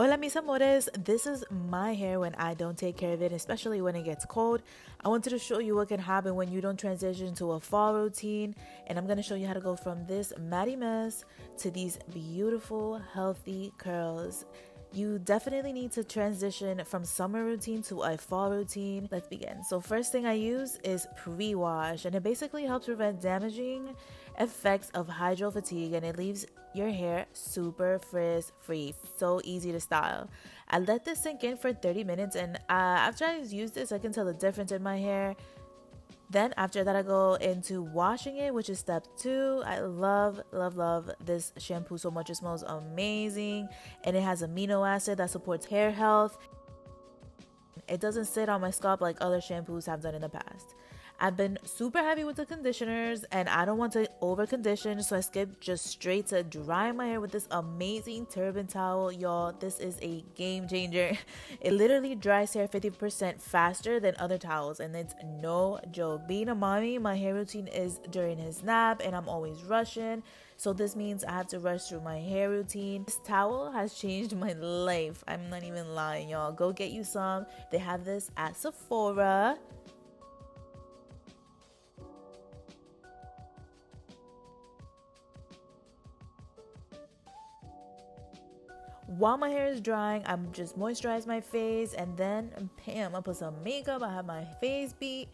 Hola mis amores, this is my hair when I don't take care of it, especially when it gets cold. I wanted to show you what can happen when you don't transition to a fall routine, and I'm going to show you how to go from this matty mess to these beautiful healthy curls. You definitely need to transition from summer routine to a fall routine. Let's begin. So first thing I use is pre-wash, and it basically helps prevent damaging effects of hydro fatigue, and it leaves your hair super frizz free. So easy to style. I let this sink in for 30 minutes, and after I use this, I can tell the difference in my hair. Then after that, I go into washing it, which is step 2. I love this shampoo so much. It smells amazing, and it has amino acid that supports hair health. It doesn't sit on my scalp like other shampoos have done in the past. I've been super heavy with the conditioners, and I don't want to over condition, so I skip just straight to drying my hair with this amazing turban towel. Y'all, this is a game changer. It literally dries hair 50% faster than other towels, and it's no joke. Being a mommy, my hair routine is during his nap, and I'm always rushing, so this means I have to rush through my hair routine. This towel has changed my life. I'm not even lying, y'all. Go get you some. They have this at Sephora. While my hair is drying, I'm just moisturize my face, and then bam, I put some makeup. I have my face beat.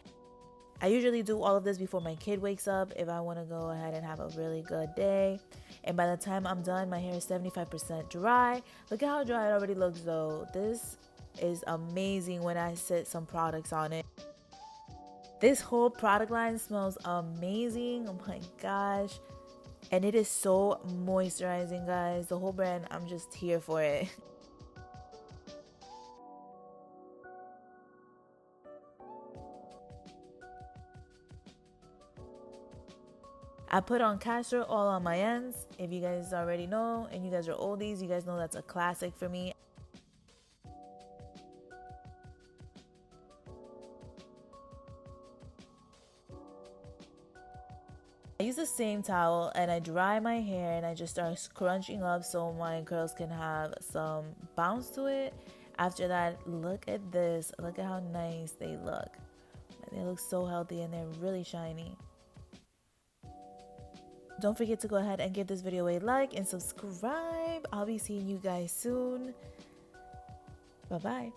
I usually do all of this before my kid wakes up if I want to go ahead and have a really good day. And by the time I'm done, my hair is 75% dry. Look at how dry it already looks though. This is amazing when I set some products on it. This whole product line smells amazing. Oh my gosh. And it is so moisturizing, guys. The whole brand, I'm just here for it. I put on castor oil on my ends. If you guys already know and you guys are oldies, you guys know that's a classic for me. I use the same towel and I dry my hair, and I just start scrunching up so my curls can have some bounce to it. After that, look at this. Look at how nice they look. They look so healthy and they're really shiny. Don't forget to go ahead and give this video a like and subscribe. I'll be seeing you guys soon. Bye bye.